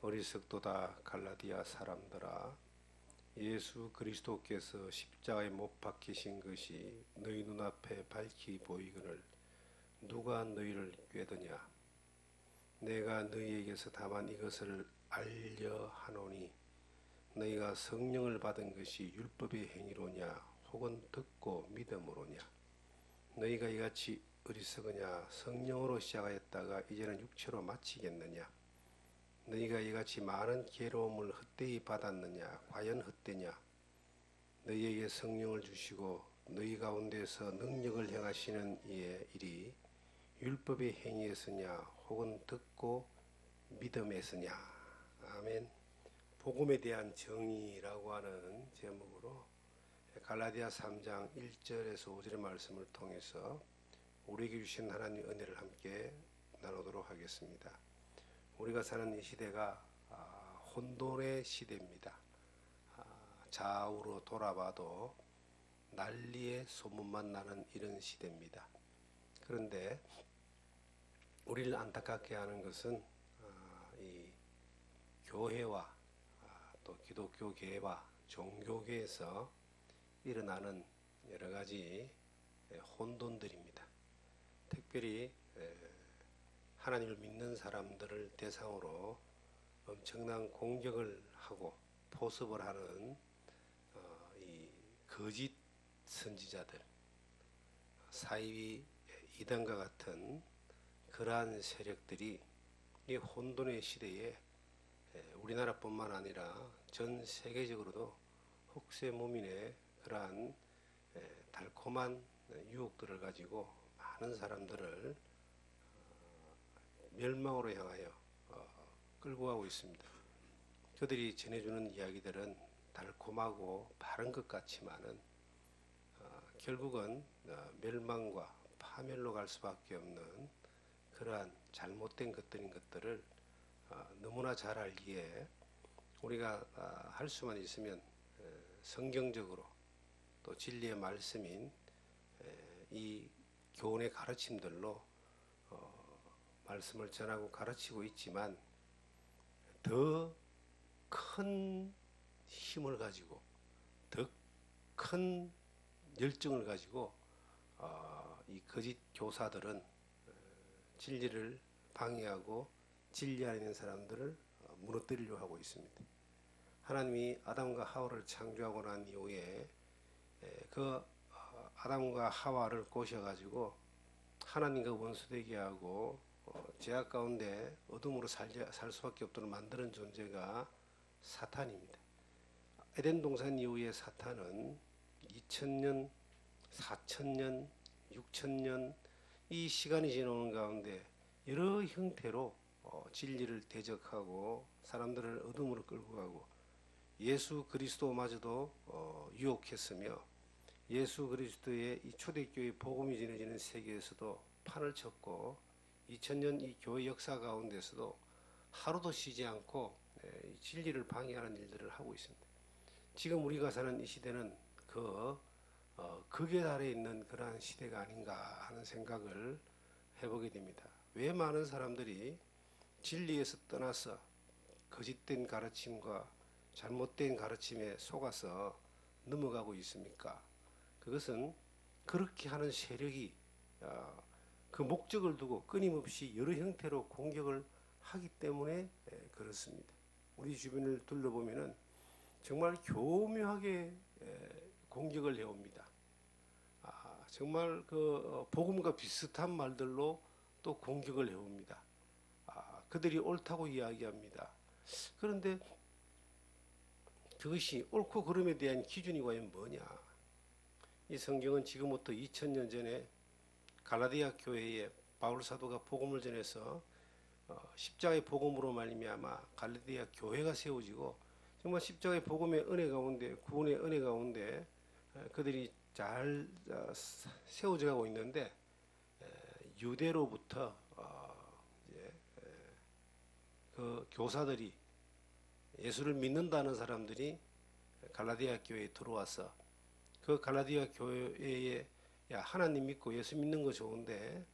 어리석도다 갈라디아 사람들아, 예수 그리스도께서 십자가에 못 박히신 것이 너희 눈앞에 밝히 보이거늘 누가 너희를 꾀드냐. 내가 너희에게서 다만 이것을 알려 하노니 너희가 성령을 받은 것이 율법의 행위로냐 혹은 듣고 믿음으로냐. 너희가 이같이 어리석으냐. 성령으로 시작하였다가 이제는 육체로 마치겠느냐. 너희가 이같이 많은 괴로움을 헛되이 받았느냐. 과연 헛되냐. 너희에게 성령을 주시고 너희 가운데서 능력을 행하시는 이의 일이 율법의 행위에서냐 혹은 듣고 믿음에서냐. 아멘. 복음에 대한 정의라고 하는 제목으로 갈라디아 3장 1절에서 5절의 말씀을 통해서 우리에게 주신 하나님의 은혜를 함께 나누도록 하겠습니다. 우리가 사는 이 시대가 혼돈의 시대입니다. 좌우로 돌아봐도 난리의 소문만 나는 이런 시대입니다. 그런데 우리를 안타깝게 하는 것은 이 교회와 또 기독교계와 종교계에서 일어나는 여러 가지 혼돈들입니다. 특별히 하나님을 믿는 사람들을 대상으로 엄청난 공격을 하고 포섭을 하는 이 거짓 선지자들, 사이비 이단과 같은 그러한 세력들이 이 혼돈의 시대에 우리나라뿐만 아니라 전 세계적으로도 혹세무민의 그러한 달콤한 유혹들을 가지고 많은 사람들을 멸망으로 향하여 끌고 가고 있습니다. 그들이 전해주는 이야기들은 달콤하고 바른 것 같지만은 결국은 멸망과 파멸로 갈 수밖에 없는 그러한 잘못된 것들인 것들을 너무나 잘 알기에 우리가 할 수만 있으면 성경적으로 또 진리의 말씀인 이 교훈의 가르침들로 말씀을 전하고 가르치고 있지만 더 큰 힘을 가지고 더 큰 열정을 가지고 이 거짓 교사들은 진리를 방해하고 진리 안에 있는 사람들을 무너뜨리려고 하고 있습니다. 하나님이 아담과 하와를 창조하고 난 이후에 그 아담과 하와를 꼬셔가지고 하나님과 원수되게 하고 죄악 가운데 어둠으로 살 수밖에 없도록 만드는 존재가 사탄입니다. 에덴 동산 이후에 사탄은 2000년, 4000년, 6000년 이 시간이 지나오는 가운데 여러 형태로 진리를 대적하고 사람들을 어둠으로 끌고 가고 예수 그리스도마저도 유혹했으며 예수 그리스도의 이 초대교회 복음이 전해지는 세계에서도 판을 쳤고 2000년 이 교회 역사 가운데서도 하루도 쉬지 않고 진리를 방해하는 일들을 하고 있습니다. 지금 우리가 사는 이 시대는 극에 달해 있는 그러한 시대가 아닌가 하는 생각을 해보게 됩니다. 왜 많은 사람들이 진리에서 떠나서 거짓된 가르침과 잘못된 가르침에 속아서 넘어가고 있습니까? 그것은 그렇게 하는 세력이 그 목적을 두고 끊임없이 여러 형태로 공격을 하기 때문에 그렇습니다. 우리 주변을 둘러보면은 정말 교묘하게 공격을 해옵니다. 정말 그 복음과 비슷한 말들로 또 공격을 해옵니다. 그들이 옳다고 이야기합니다. 그런데 그것이 옳고 그름에 대한 기준이 과연 뭐냐? 이 성경은 지금부터 2000년 전에 갈라디아 교회에 바울 사도가 복음을 전해서 십자가의 복음으로 말미암아 갈라디아 교회가 세워지고 정말 십자가의 복음의 은혜 가운데 구원의 은혜 가운데 그들이 잘 세워져 가고 있는데 유대로부터 그 교사들이 예수를 믿는다는 사람들이 갈라디아 교회에 들어와서 그 갈라디아 교회에 야 하나님 믿고 예수 믿는 거 좋은데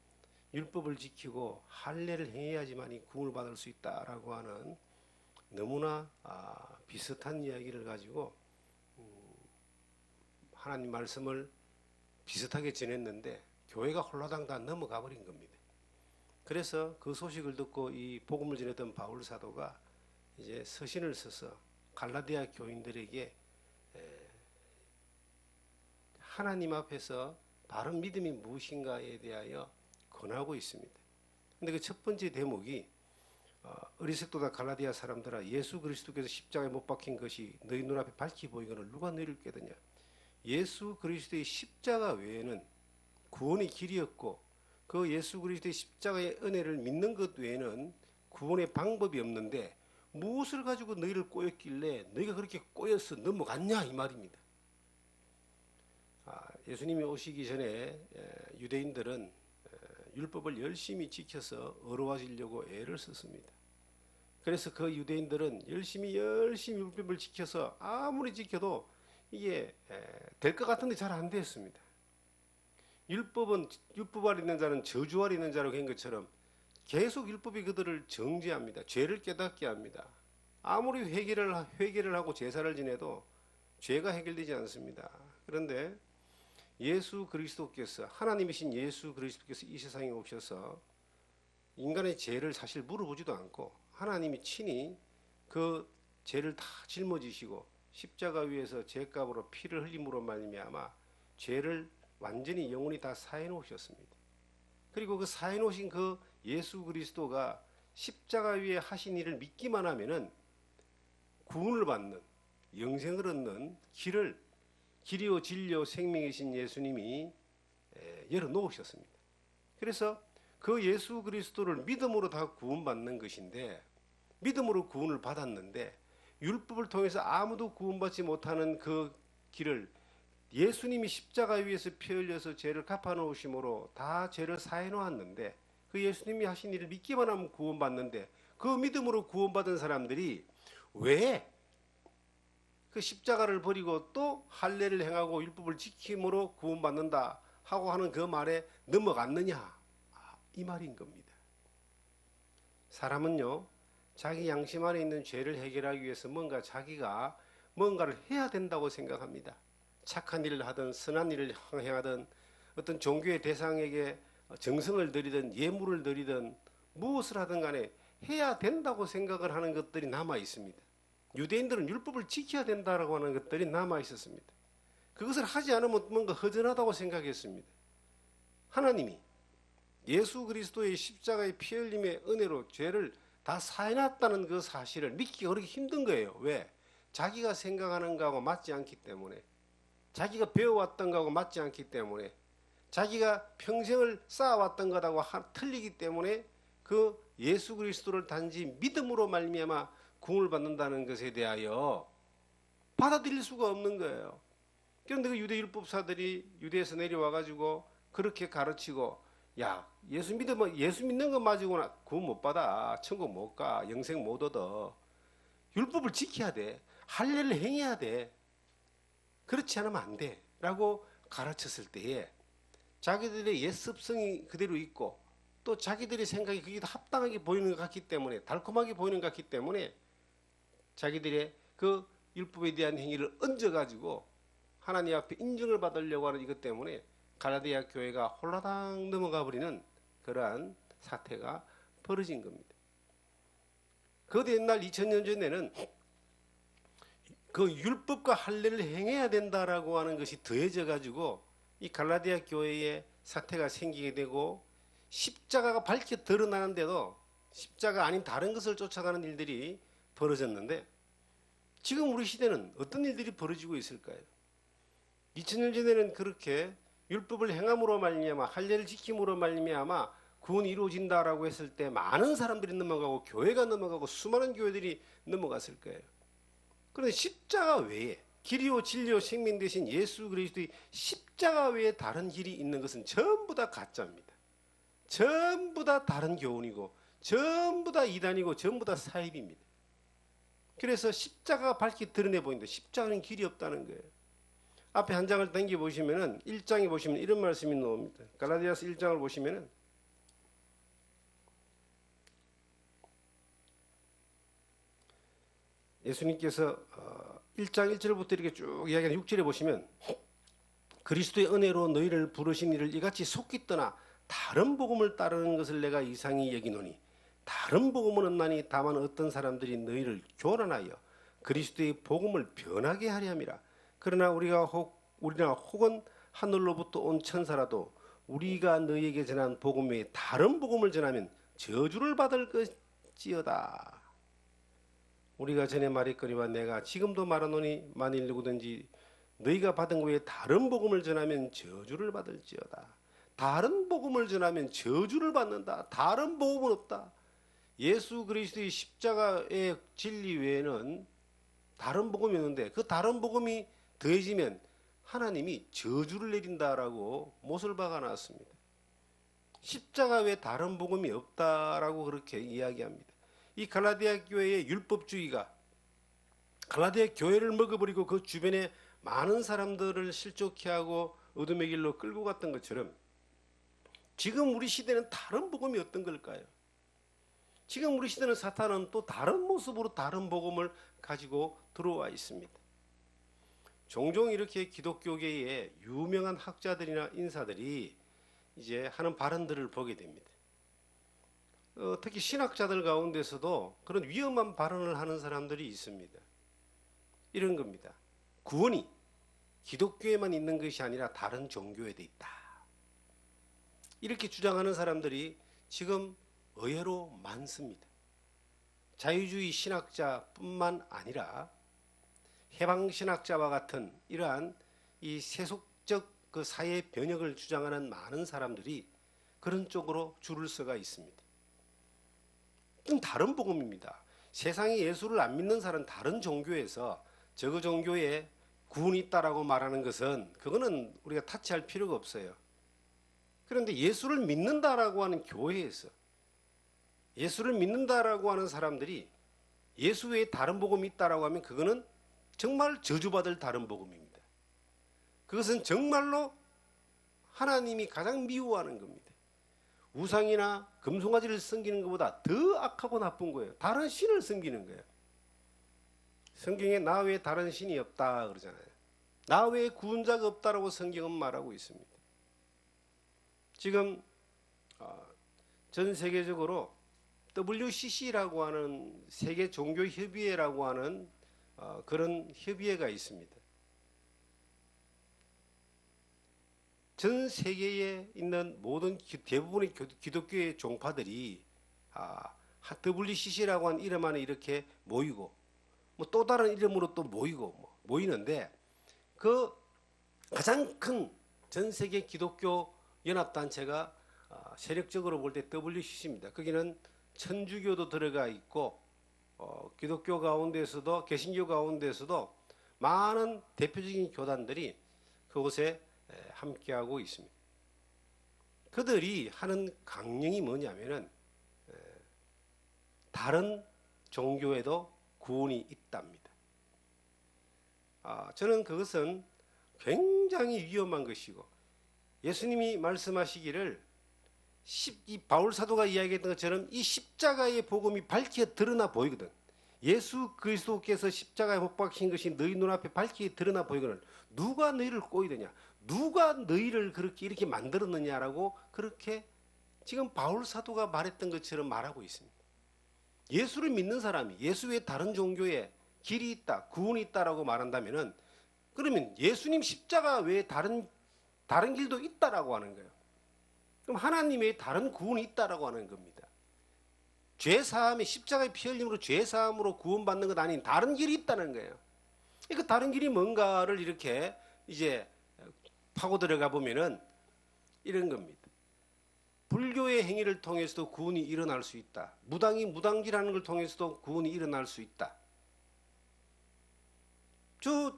율법을 지키고 할례를 행해야지만이 구원을 받을 수 있다라고 하는 너무나 비슷한 이야기를 가지고 하나님 말씀을 비슷하게 전했는데 교회가 홀라당 다 넘어가 버린 겁니다. 그래서 그 소식을 듣고 이 복음을 전했던 바울 사도가 이제 서신을 써서 갈라디아 교인들에게 하나님 앞에서 바른 믿음이 무엇인가에 대하여 권하고 있습니다. 근데 그 첫 번째 대목이 어리석도다 갈라디아 사람들아, 예수 그리스도께서 십자가에 못 박힌 것이 너희 눈앞에 밝히 보이거늘 누가 너희를 꾀드냐. 예수 그리스도의 십자가 외에는 구원의 길이 없고 그 예수 그리스도의 십자가의 은혜를 믿는 것 외에는 구원의 방법이 없는데 무엇을 가지고 너희를 꼬였길래 너희가 그렇게 꼬여서 넘어갔냐 이 말입니다. 예수님이 오시기 전에 유대인들은 율법을 열심히 지켜서 의로워지려고 애를 썼습니다. 그래서 그 유대인들은 열심히 율법을 지켜서 아무리 지켜도 이게 될 것 같은데 잘 안 됐습니다. 율법 아래 있는 자는 저주 아래 있는 자로 된 것처럼 계속 율법이 그들을 정죄합니다. 죄를 깨닫게 합니다. 아무리 회개를 하고 제사를 지내도 죄가 해결되지 않습니다. 그런데 예수 그리스도께서, 하나님이신 예수 그리스도께서 이 세상에 오셔서 인간의 죄를 사실 물어보지도 않고 하나님이 친히 그 죄를 다 짊어지시고 십자가 위에서 죄값으로 피를 흘림으로 말미암아 죄를 완전히 영원히 다 사해 놓으셨습니다. 그리고 그 사해 놓으신 그 예수 그리스도가 십자가 위에 하신 일을 믿기만 하면은 구원을 받는, 영생을 얻는 길이요 진리요 생명이신 예수님이 열어 놓으셨습니다. 그래서 그 예수 그리스도를 믿음으로 다 구원받는 것인데, 믿음으로 구원을 받았는데 율법을 통해서 아무도 구원받지 못하는 그 길을 예수님이 십자가 위에서 피 흘려서 죄를 갚아 놓으심으로 다 죄를 사해 놓았는데, 그 예수님이 하신 일을 믿기만 하면 구원받는데, 그 믿음으로 구원받은 사람들이 왜 그 십자가를 버리고 또 할례를 행하고 율법을 지킴으로 구원받는다 하고 하는 그 말에 넘어갔느냐, 이 말인 겁니다. 사람은요, 자기 양심 안에 있는 죄를 해결하기 위해서 자기가 뭔가를 해야 된다고 생각합니다. 착한 일을 하든 선한 일을 행하든 어떤 종교의 대상에게 정성을 들이든 예물을 드리든 무엇을 하든 간에 해야 된다고 생각을 하는 것들이 남아 있습니다. 유대인들은 율법을 지켜야 된다고 하는 것들이 남아 있었습니다. 그것을 하지 않으면 뭔가 허전하다고 생각했습니다. 하나님이 예수 그리스도의 십자가의 피 흘림의 은혜로 죄를 다 사해놨다는 그 사실을 믿기가 그렇게 힘든 거예요. 왜? 자기가 생각하는 거하고 맞지 않기 때문에, 자기가 배워왔던 거하고 맞지 않기 때문에, 자기가 평생을 쌓아왔던 것하고 틀리기 때문에 그 예수 그리스도를 단지 믿음으로 말미암아 구원을 받는다는 것에 대하여 받아들일 수가 없는 거예요. 그런데 그 유대 율법사들이 유대에서 내려와가지고 그렇게 가르치고, 야, 예수 믿는 것 가지고는 구원 못 받아, 천국 못 가, 영생 못 얻어, 율법을 지켜야 돼, 할례를 행해야 돼, 그렇지 않으면 안 돼 라고 가르쳤을 때에 자기들의 옛습성이 그대로 있고 또 자기들의 생각이 그게 합당하게 보이는 것 같기 때문에, 달콤하게 보이는 것 같기 때문에 자기들의 그 율법에 대한 행위를 얹어가지고 하나님 앞에 인정을 받으려고 하는 이것 때문에 갈라디아 교회가 홀라당 넘어가 버리는 그러한 사태가 벌어진 겁니다. 그것도 옛날 2000년 전에는 그 율법과 할례를 행해야 된다라고 하는 것이 더해져 가지고 이 갈라디아 교회에 사태가 생기게 되고, 십자가가 밝게 드러나는데도 십자가 아닌 다른 것을 쫓아가는 일들이 벌어졌는데, 지금 우리 시대는 어떤 일들이 벌어지고 있을까요? 2000년 전에는 그렇게 율법을 행함으로 말미암아 할례를 지킴으로 말미암아 구원이 이루어진다라고 했을 때 많은 사람들이 넘어가고 교회가 넘어가고 수많은 교회들이 넘어갔을 거예요. 그런데 십자가 외에 길이요 진리요 생명 되신 예수 그리스도의 십자가 외에 다른 길이 있는 것은 전부 다 가짜입니다. 전부 다 다른 교훈이고 전부 다 이단이고 전부 다 사입입니다. 그래서 십자가가 밝게 드러내 보인다. 십자가는 길이 없다는 거예요. 앞에 한 장을 당겨 보시면은 1장에 보시면 이런 말씀이 나옵니다. 갈라디아서 1장을 보시면은 예수님께서 1장 1절부터 이렇게 쭉 이야기하는 6절에 보시면 그리스도의 은혜로 너희를 부르신 이를 이같이 속히 떠나 다른 복음을 따르는 것을 내가 이상히 여기노니 다른 복음은 없나니 다만 어떤 사람들이 너희를 교란하여 그리스도의 복음을 변하게 하려 함이라. 그러나 우리나 혹은 하늘로부터 온 천사라도 우리가 너희에게 전한 복음 외에 다른 복음을 전하면 저주를 받을 것이어다. 우리가 전에 말했거니와 내가 지금도 말하노니 만일 누구든지 너희가 받은 것 외에 다른 복음을 전하면 저주를 받을지어다. 다른 복음을 전하면 저주를 받는다. 다른 복음은 없다. 예수 그리스도의 십자가의 진리 외에는 다른 복음이 없는데 그 다른 복음이 더해지면 하나님이 저주를 내린다라고 못을 박아 놨습니다. 십자가 외에 다른 복음이 없다라고 그렇게 이야기합니다. 이 갈라디아 교회의 율법주의가 갈라디아 교회를 먹어버리고 그 주변에 많은 사람들을 실족케 하고 어둠의 길로 끌고 갔던 것처럼 지금 우리 시대는 다른 복음이 어떤 걸까요? 지금 우리 시대는 사탄은 또 다른 모습으로 다른 복음을 가지고 들어와 있습니다. 종종 이렇게 기독교계의 유명한 학자들이나 인사들이 이제 하는 발언들을 보게 됩니다. 특히 신학자들 가운데서도 그런 위험한 발언을 하는 사람들이 있습니다. 이런 겁니다. 구원이 기독교에만 있는 것이 아니라 다른 종교에도 있다. 이렇게 주장하는 사람들이 지금 의외로 많습니다. 자유주의 신학자뿐만 아니라 해방신학자와 같은 이러한 이 세속적 그 사회 변혁을 주장하는 많은 사람들이 그런 쪽으로 줄을 서가 있습니다. 좀 다른 복음입니다. 세상에 예수를 안 믿는 사람은 다른 종교에서 저그 종교에 구원이 있다라고 말하는 것은 그거는 우리가 타치할 필요가 없어요. 그런데 예수를 믿는다라고 하는 교회에서 예수를 믿는다라고 하는 사람들이 예수 외에 다른 복음이 있다라고 하면 그거는 정말 저주받을 다른 복음입니다. 그것은 정말로 하나님이 가장 미워하는 겁니다. 우상이나 금송아지를 섬기는 것보다 더 악하고 나쁜 거예요. 다른 신을 섬기는 거예요. 성경에 나 외에 다른 신이 없다 그러잖아요. 나 외에 구원자가 없다라고 성경은 말하고 있습니다. 지금 전 세계적으로 WCC라고 하는 세계 종교 협의회라고 하는 그런 협의회가 있습니다. 전 세계에 있는 모든 대부분의 기독교의 종파들이 WCC라고 하는 이름 안에 이렇게 모이고 뭐 또 다른 이름으로 또 모이고 모이는데 그 가장 큰 전 세계 기독교 연합단체가 세력적으로 볼 때 WCC입니다. 거기는 천주교도 들어가 있고 기독교 가운데서도 개신교 가운데서도 많은 대표적인 교단들이 그곳에 함께하고 있습니다. 그들이 하는 강령이 뭐냐면은 다른 종교에도 구원이 있답니다. 저는 그것은 굉장히 위험한 것이고 예수님이 말씀하시기를 이 바울 사도가 이야기했던 것처럼 이 십자가의 복음이 밝게 드러나 보이거든. 예수 그리스도께서 십자가에 못 박힌 것이 너희 눈앞에 밝게 드러나 보이거든. 누가 너희를 꼬이더냐? 누가 너희를 그렇게 이렇게 만들었느냐라고 그렇게 지금 바울 사도가 말했던 것처럼 말하고 있습니다. 예수를 믿는 사람이 예수 외에 다른 종교에 길이 있다, 구원이 있다라고 말한다면은 그러면 예수님 십자가 외에 다른 길도 있다라고 하는 거예요. 그럼 하나님의 다른 구원이 있다라고 하는 겁니다. 죄 사함이 십자가의 피 흘림으로 죄 사함으로 구원받는 것 아닌 다른 길이 있다는 거예요. 그 다른 길이 뭔가를 이렇게 이제 파고 들어가 보면은 이런 겁니다. 불교의 행위를 통해서도 구원이 일어날 수 있다. 무당이 무당질하는 걸 통해서도 구원이 일어날 수 있다. 저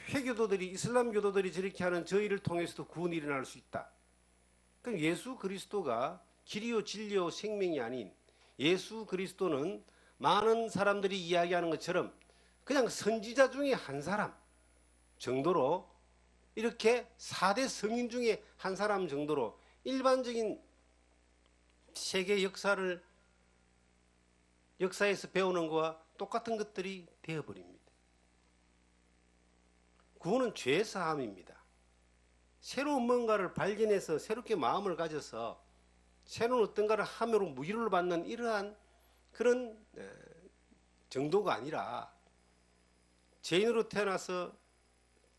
회교도들이 이슬람교도들이 저렇게 하는 저희를 통해서도 구원이 일어날 수 있다. 그럼 예수 그리스도가 길이요 진리요 생명이 아닌 예수 그리스도는 많은 사람들이 이야기하는 것처럼 그냥 선지자 중에 한 사람 정도로 이렇게 4대 성인 중에 한 사람 정도로 일반적인 세계 역사에서 배우는 것과 똑같은 것들이 되어버립니다. 구원은 죄 사함입니다. 새로운 뭔가를 발견해서 새롭게 마음을 가져서 새로운 어떤가를 함으로 위로를 받는 이러한 그런 정도가 아니라 죄인으로 태어나서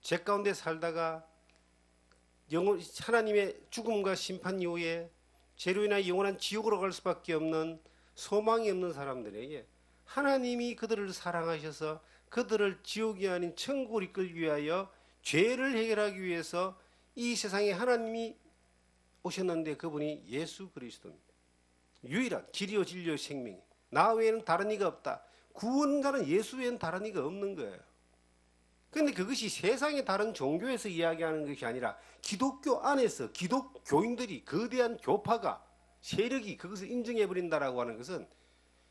죄 가운데 살다가 하나님의 죽음과 심판 이후에 죄로 인하여 영원한 지옥으로 갈 수밖에 없는 소망이 없는 사람들에게 하나님이 그들을 사랑하셔서 그들을 지옥이 아닌 천국을 이끌기 위하여 죄를 해결하기 위해서 이 세상에 하나님이 오셨는데 그분이 예수 그리스도입니다. 유일한 길이요 진리요 생명이 나 외에는 다른 이가 없다. 구원자는 예수 외에는 다른 이가 없는 거예요. 그런데 그것이 세상의 다른 종교에서 이야기하는 것이 아니라 기독교 안에서 기독교인들이 거대한 교파가 세력이 그것을 인정해버린다라고 하는 것은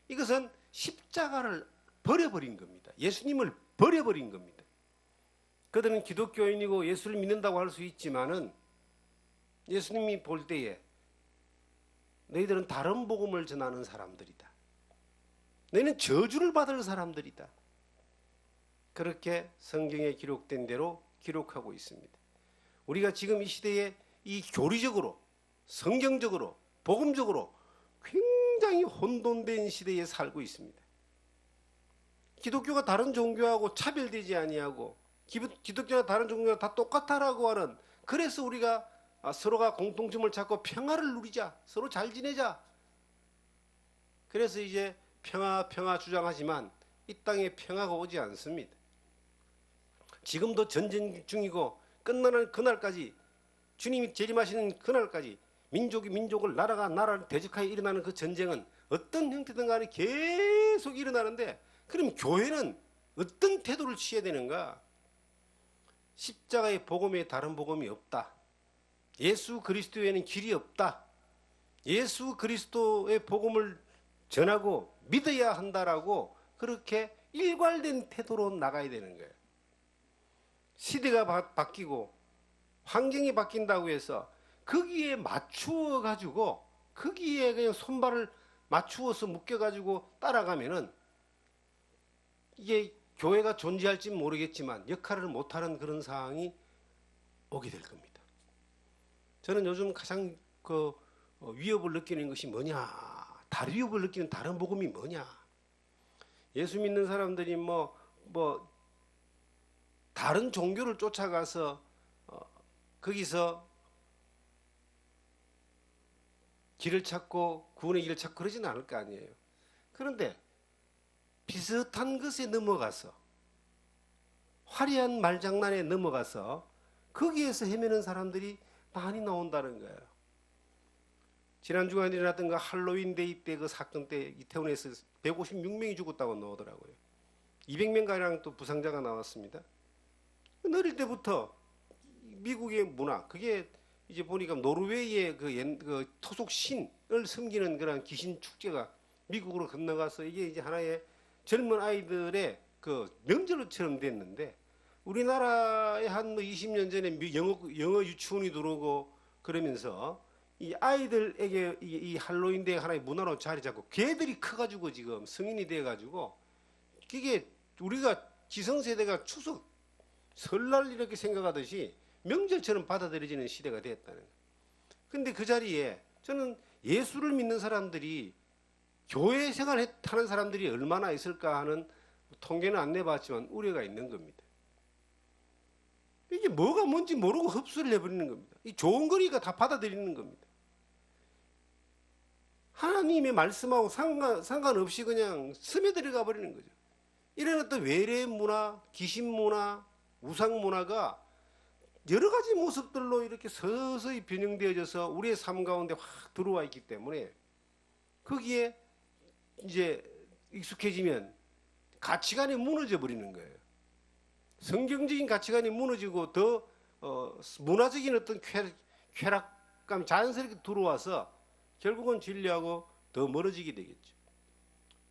이것은 십자가를 버려버린 겁니다. 예수님을 버려버린 겁니다. 그들은 기독교인이고 예수를 믿는다고 할 수 있지만은 예수님이 볼 때에 너희들은 다른 복음을 전하는 사람들이다. 너희는 저주를 받을 사람들이다. 그렇게 성경에 기록된 대로 기록하고 있습니다. 우리가 지금 이 시대에 이 교리적으로, 성경적으로, 복음적으로 굉장히 혼돈된 시대에 살고 있습니다. 기독교가 다른 종교하고 차별되지 아니하고 기독교나 다른 종교가 다 똑같다라고 하는, 그래서 우리가 서로가 공통점을 찾고 평화를 누리자, 서로 잘 지내자. 그래서 이제 평화 주장하지만 이 땅에 평화가 오지 않습니다. 지금도 전쟁 중이고 끝나는 그날까지, 주님이 재림하시는 그날까지 민족이 민족을, 나라가 나라를 대적하여 일어나는 그 전쟁은 어떤 형태든 간에 계속 일어나는데, 그럼 교회는 어떤 태도를 취해야 되는가? 십자가의 복음에 다른 복음이 없다. 예수 그리스도에는 길이 없다. 예수 그리스도의 복음을 전하고 믿어야 한다라고 그렇게 일괄된 태도로 나가야 되는 거예요. 시대가 바뀌고 환경이 바뀐다고 해서 거기에 맞추어 가지고 거기에 그냥 손발을 맞추어서 묶여 가지고 따라가면은 이게 교회가 존재할지 모르겠지만 역할을 못하는 그런 상황이 오게 될 겁니다. 저는 요즘 가장 위협을 느끼는 것이 뭐냐? 다른 위협을 느끼는 다른 복음이 뭐냐? 예수 믿는 사람들이 다른 종교를 쫓아가서 거기서 길을 찾고 구원의 길을 찾고 그러지는 않을 거 아니에요. 그런데 비슷한 것에 넘어가서, 화려한 말장난에 넘어가서 거기에서 헤매는 사람들이 많이 나온다는 거예요. 지난 주간에 일어났던 그 할로윈데이 때 그 사건 때 이태원에서 156명이 죽었다고 나오더라고요. 200명가량 또 부상자가 나왔습니다. 어릴 때부터 미국의 문화, 그게 이제 보니까 노르웨이의 그 토속 신을 섬기는 그런 귀신 축제가 미국으로 건너가서 이게 이제 하나의 젊은 아이들의 그 명절처럼 됐는데, 우리나라에 한 20년 전에 영어 유치원이 들어오고 그러면서 이 아이들에게 이 할로윈데이 하나의 문화로 자리 잡고 걔들이 커가지고 지금 성인이 돼가지고 이게 우리가 기성세대가 추석 설날 이렇게 생각하듯이 명절처럼 받아들여지는 시대가 됐다는 거예요. 근데 그 자리에 저는 예수를 믿는 사람들이, 교회 생활하는 사람들이 얼마나 있을까 하는 통계는 안 내봤지만 우려가 있는 겁니다. 이게 뭐가 뭔지 모르고 흡수를 해버리는 겁니다. 이 좋은 거니까 다 받아들이는 겁니다. 하나님의 말씀하고 상관없이 그냥 스며들어가 버리는 거죠. 이런 어떤 외래 문화, 귀신 문화, 우상 문화가 여러 가지 모습들로 이렇게 서서히 변형되어져서 우리의 삶 가운데 확 들어와 있기 때문에 거기에 이제 익숙해지면 가치관이 무너져 버리는 거예요. 성경적인 가치관이 무너지고 더 문화적인 어떤 쾌락감 자연스럽게 들어와서 결국은 진리하고 더 멀어지게 되겠죠.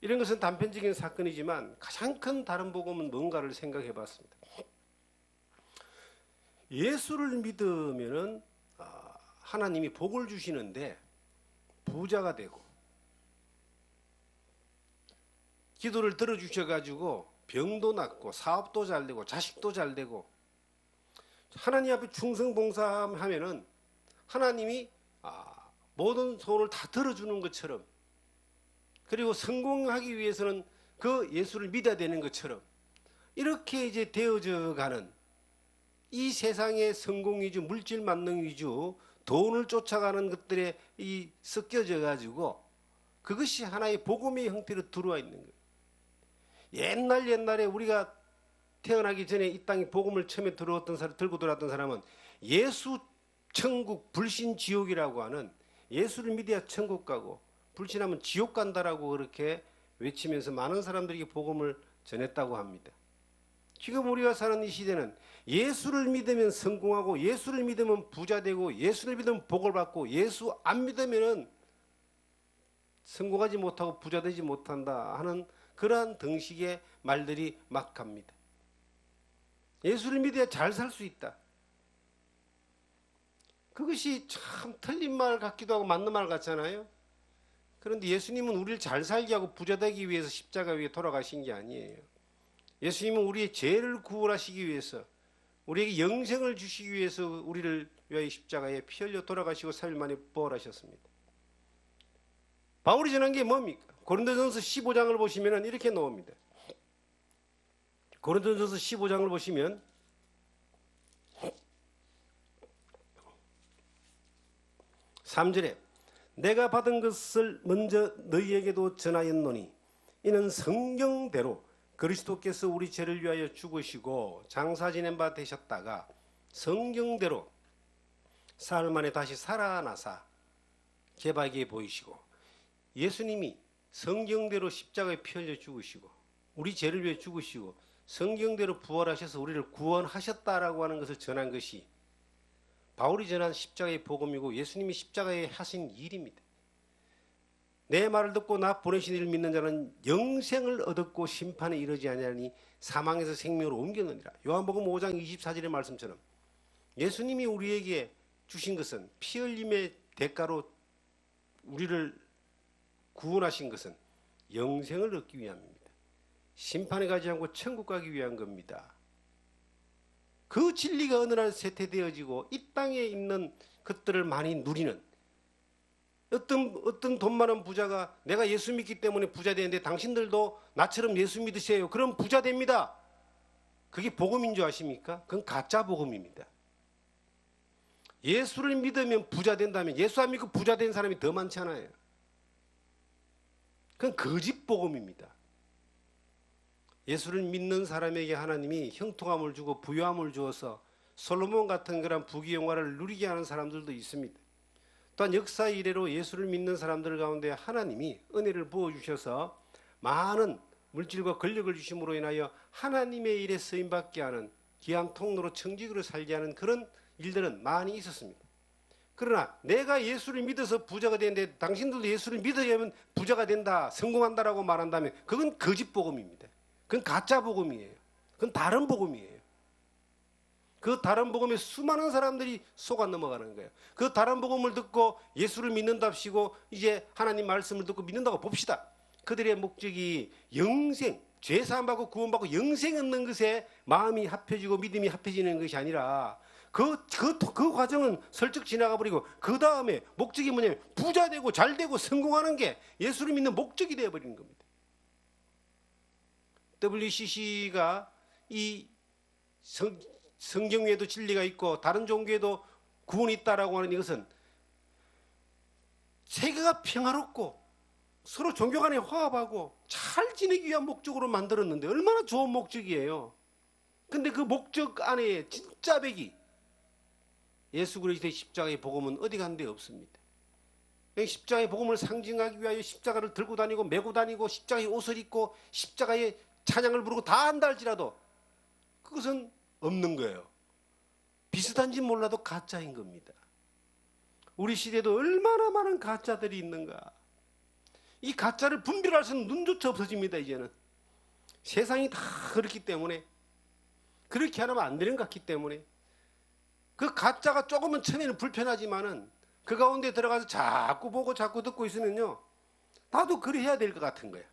이런 것은 단편적인 사건이지만 가장 큰 다른 복음은 뭔가를 생각해 봤습니다. 예수를 믿으면은 하나님이 복을 주시는데 부자가 되고 기도를 들어주셔가지고 병도 낫고 사업도 잘 되고 자식도 잘 되고 하나님 앞에 충성봉사하면은 하나님이 모든 소원을 다 들어주는 것처럼, 그리고 성공하기 위해서는 그 예수를 믿어야 되는 것처럼 이렇게 이제 되어져 가는 이 세상의 성공 위주, 물질 만능 위주, 돈을 쫓아가는 것들에 섞여져 가지고 그것이 하나의 복음의 형태로 들어와 있는 거예요. 옛날에 우리가 태어나기 전에 이 땅에 복음을 처음에 들고 들어왔던 사람은 예수 천국 불신 지옥이라고 하는, 예수를 믿어야 천국 가고 불신하면 지옥 간다라고 그렇게 외치면서 많은 사람들에게 복음을 전했다고 합니다. 지금 우리가 사는 이 시대는 예수를 믿으면 성공하고 예수를 믿으면 부자 되고 예수를 믿으면 복을 받고 예수 안 믿으면 성공하지 못하고 부자 되지 못한다 하는 그러한 등식의 말들이 막 갑니다. 예수를 믿어야 잘 살 수 있다. 그것이 참 틀린 말 같기도 하고 맞는 말 같잖아요. 그런데 예수님은 우리를 잘 살게 하고 부자 되기 위해서 십자가 위에 돌아가신 게 아니에요. 예수님은 우리의 죄를 구원하시기 위해서, 우리에게 영생을 주시기 위해서 우리를 위하여 십자가에 피 흘려 돌아가시고 3일 만에 부활하셨습니다. 바울이 전한 게 뭡니까? 고린도전서 15장을 보시면 이렇게 나옵니다. 고린도전서 15장을 보시면 3절에 내가 받은 것을 먼저 너희에게도 전하였노니 이는 성경대로 그리스도께서 우리 죄를 위하여 죽으시고 장사 지낸 바 되셨다가 성경대로 사흘 만에 다시 살아나사 개바에게 보이시고, 예수님이 성경대로 십자가에 피 흘려 죽으시고 우리 죄를 위해 죽으시고 성경대로 부활하셔서 우리를 구원하셨다라고 하는 것을 전한 것이 바울이 전한 십자가의 복음이고 예수님이 십자가에 하신 일입니다. 내 말을 듣고 나 보내신 이를 믿는 자는 영생을 얻었고 심판에 이르지 아니하니 사망에서 생명으로 옮겼느니라. 요한복음 5장 24절의 말씀처럼 예수님이 우리에게 주신 것은, 피 흘림의 대가로 우리를 구원하신 것은 영생을 얻기 위함입니다. 심판에 가지 않고 천국 가기 위한 겁니다. 그 진리가 어느 날 쇠퇴되어지고 이 땅에 있는 것들을 많이 누리는, 어떤 돈 많은 부자가 내가 예수 믿기 때문에 부자 되는데 당신들도 나처럼 예수 믿으세요. 그럼 부자 됩니다. 그게 복음인 줄 아십니까? 그건 가짜 복음입니다. 예수를 믿으면 부자 된다면 예수 안 믿고 부자 된 사람이 더 많잖아요. 그건 거짓 복음입니다. 예수를 믿는 사람에게 하나님이 형통함을 주고 부유함을 주어서 솔로몬 같은 그런 부귀영화를 누리게 하는 사람들도 있습니다. 또한 역사 이래로 예수를 믿는 사람들 가운데 하나님이 은혜를 부어주셔서 많은 물질과 권력을 주심으로 인하여 하나님의 일에 쓰임받게 하는, 귀한 통로로 청직으로 살게 하는 그런 일들은 많이 있었습니다. 그러나 내가 예수를 믿어서 부자가 되는데 당신들도 예수를 믿으려면 부자가 된다, 성공한다라고 말한다면 그건 거짓 복음입니다. 그건 가짜 복음이에요. 그건 다른 복음이에요. 그 다른 복음에 수많은 사람들이 속아 넘어가는 거예요. 그 다른 복음을 듣고 예수를 믿는답시고 이제 하나님 말씀을 듣고 믿는다고 봅시다. 그들의 목적이 영생, 죄 사함받고 구원받고 영생 얻는 것에 마음이 합해지고 믿음이 합해지는 것이 아니라 그 과정은 슬쩍 지나가 버리고 그 다음에 목적이 뭐냐면 부자 되고 잘 되고 성공하는 게 예수를 믿는 목적이 되어버리는 겁니다. WCC가 이 성경 외에도 진리가 있고 다른 종교에도 구원이 있다라고 하는 이것은 세계가 평화롭고 서로 종교 간에 화합하고 잘 지내기 위한 목적으로 만들었는데 얼마나 좋은 목적이에요. 근데 그 목적 안에 진짜 백이 예수 그리스도의 십자가의 복음은 어디 간 데 없습니다. 십자가의 복음을 상징하기 위하여 십자가를 들고 다니고 메고 다니고 십자가의 옷을 입고 십자가의 찬양을 부르고 다 한다 할지라도 그것은 없는 거예요. 비슷한지 몰라도 가짜인 겁니다. 우리 시대도 얼마나 많은 가짜들이 있는가. 이 가짜를 분별할 수는 눈조차 없어집니다. 이제는 세상이 다 그렇기 때문에, 그렇게 하면 안 되는 것 같기 때문에 그 가짜가 조금은 처음에는 불편하지만은 그 가운데 들어가서 자꾸 보고 자꾸 듣고 있으면요 나도 그래 해야 될 것 같은 거야.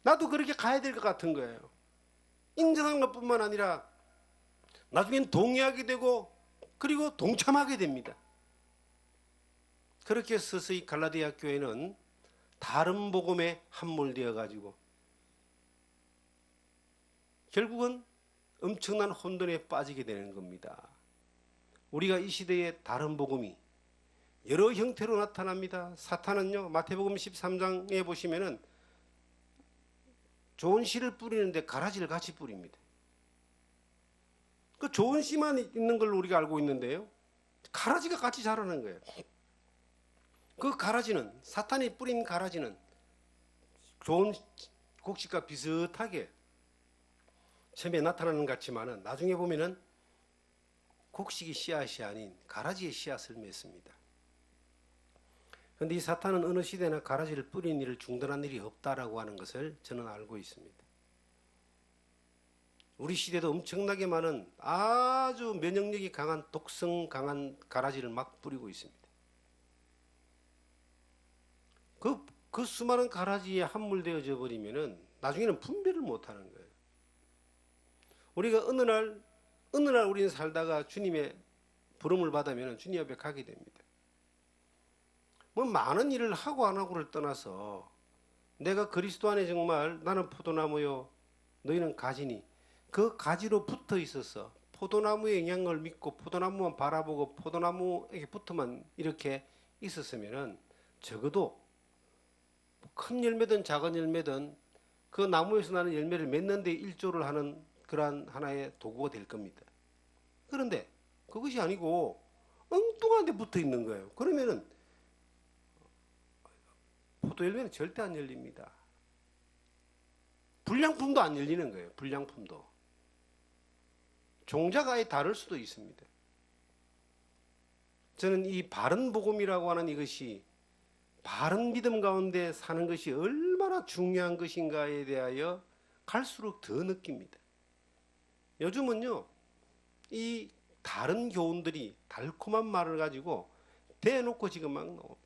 나도 그렇게 가야 될 것 같은 거예요. 인정한 것뿐만 아니라 나중엔 동의하게 되고 그리고 동참하게 됩니다. 그렇게 서서히 갈라디아 교회는 다른 복음에 함몰되어 가지고 결국은 엄청난 혼돈에 빠지게 되는 겁니다. 우리가 이 시대에 다른 복음이 여러 형태로 나타납니다. 사탄은요, 마태복음 13장에 보시면은 좋은 씨를 뿌리는데 가라지를 같이 뿌립니다. 그 좋은 씨만 있는 걸로 우리가 알고 있는데요, 가라지가 같이 자라는 거예요. 그 가라지는, 사탄이 뿌린 가라지는 좋은 곡식과 비슷하게 처음에 나타나는 것 같지만은 나중에 보면은 곡식이 씨앗이 아닌 가라지의 씨앗을 맺습니다. 그런데 이 사탄은 어느 시대나 가라지를 뿌리는 일을 중단한 일이 없다라고 하는 것을 저는 알고 있습니다. 우리 시대도 엄청나게 많은 아주 면역력이 강한 독성 강한 가라지를 막 뿌리고 있습니다. 그 수많은 가라지에 함몰되어져 버리면은 나중에는 분별을 못하는 거예요. 우리가 어느 날 우리는 살다가 주님의 부름을 받으면 주님 앞에 가게 됩니다. 뭐 많은 일을 하고 안 하고를 떠나서 내가 그리스도 안에 정말 나는 포도나무요 너희는 가지니 그 가지로 붙어 있어서 포도나무의 영향을 믿고 포도나무만 바라보고 포도나무에게 붙어만 이렇게 있었으면은 적어도 큰 열매든 작은 열매든 그 나무에서 나는 열매를 맺는 데 일조를 하는 그러한 하나의 도구가 될 겁니다. 그런데 그것이 아니고 엉뚱한 데 붙어 있는 거예요. 그러면은 포도 열매는 절대 안 열립니다. 불량품도 안 열리는 거예요. 불량품도. 종자가 아예 다를 수도 있습니다. 저는 이 바른 복음이라고 하는 이것이 바른 믿음 가운데 사는 것이 얼마나 중요한 것인가에 대하여 갈수록 더 느낍니다. 요즘은요, 이 다른 교훈들이 달콤한 말을 가지고 대놓고 지금 막 나옵니다.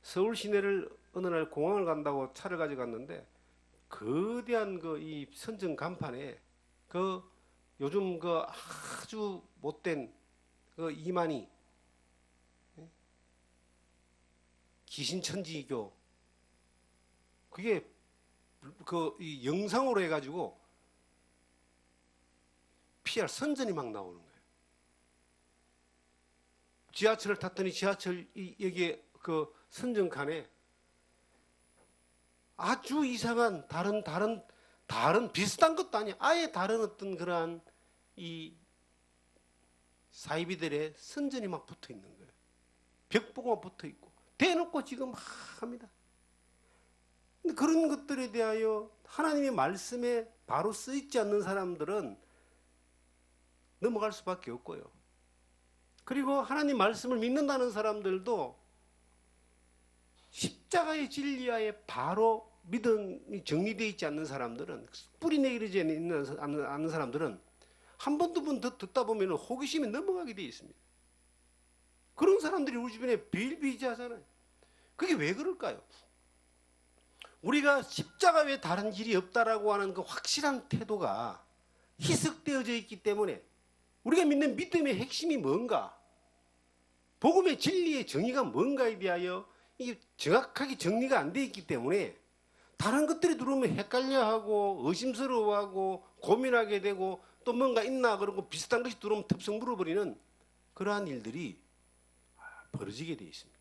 서울 시내를 어느 날 공항을 간다고 차를 가지고 갔는데 거대한 그 이 선전 간판에 그 요즘 그 아주 못된 그 이만희 기신천지교 그게 그 이 영상으로 해가지고 PR 선전이 막 나오는 거예요. 지하철을 탔더니 지하철 여기에 그 선전칸에 아주 이상한 다른 비슷한 것도 아니야. 아예 다른 어떤 그러한 이 사이비들의 선전이 막 붙어 있는 거예요. 벽보고만 붙어 있고 대놓고 지금 막 합니다. 근데 그런 것들에 대하여 하나님의 말씀에 바로 쓰이지 않는 사람들은 넘어갈 수밖에 없고요. 그리고 하나님 말씀을 믿는다는 사람들도 십자가의 진리하에 바로 믿음이 정리되어 있지 않는 사람들은, 뿌리 내리지 않는 사람들은 한 번, 두 번 더 듣다 보면 호기심에 넘어가게 되어 있습니다. 그런 사람들이 우리 주변에 비일비재하잖아요. 그게 왜 그럴까요? 우리가 십자가 외에 다른 길이 없다라고 하는 그 확실한 태도가 희석되어져 있기 때문에 우리가 믿는 믿음의 핵심이 뭔가, 복음의 진리의 정의가 뭔가에 대하여 이게 정확하게 정리가 안 돼 있기 때문에 다른 것들이 들어오면 헷갈려하고 의심스러워하고 고민하게 되고 또 뭔가 있나 그러고 비슷한 것이 들어오면 덥석 물어버리는 그러한 일들이 벌어지게 되어 있습니다.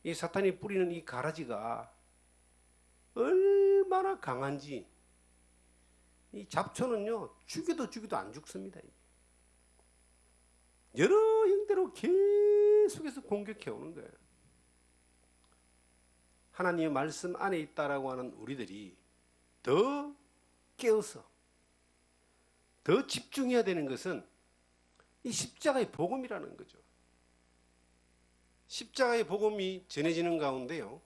이 사탄이 뿌리는 이 가라지가 얼마나 강한지, 이 잡초는요 죽여도 안 죽습니다. 여러 형태로 계속해서 공격해 오는 거예요. 하나님의 말씀 안에 있다라고 하는 우리들이 더 깨어서 더 집중해야 되는 것은 이 십자가의 복음이라는 거죠. 십자가의 복음이 전해지는 가운데요,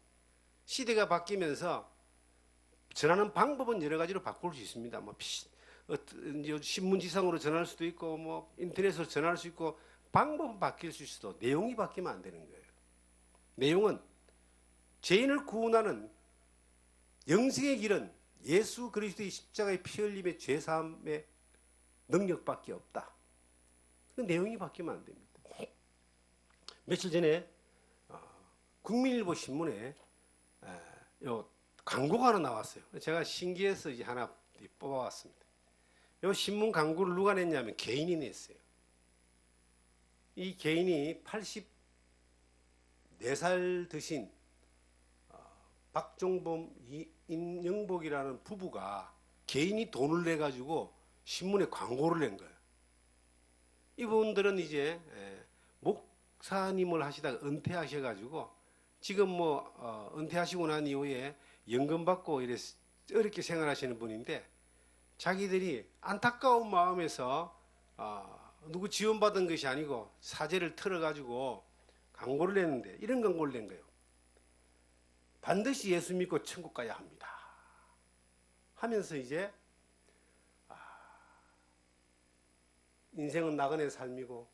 시대가 바뀌면서 전하는 방법은 여러 가지로 바꿀 수 있습니다. 뭐 신문지상으로 전할 수도 있고 뭐 인터넷으로 전할 수 있고 방법은 바뀔 수 있어도 내용이 바뀌면 안 되는 거예요. 내용은 죄인을 구원하는 영생의 길은 예수 그리스도의 십자가의 피 흘림의 죄 사함의 능력밖에 없다. 그 내용이 바뀌면 안 됩니다. 며칠 전에 국민일보 신문에 요 광고가 하나 나왔어요. 제가 신기해서 이제 하나 뽑아왔습니다. 요 신문 광고를 누가 냈냐면 개인이 냈어요. 이 개인이 84살 드신 박종범, 임영복이라는 부부가 개인이 돈을 내 가지고 신문에 광고를 낸 거예요. 이분들은 이제 목사님을 하시다가 은퇴하셔 가지고 지금 뭐 은퇴하시고 난 이후에 연금 받고 이래 어렵게 생활하시는 분인데, 자기들이 안타까운 마음에서 누구 지원받은 것이 아니고 사재를 털어 가지고 광고를 냈는데, 이런 광고를 낸 거예요. 반드시 예수 믿고 천국 가야 합니다 하면서 이제 인생은 나그네 삶이고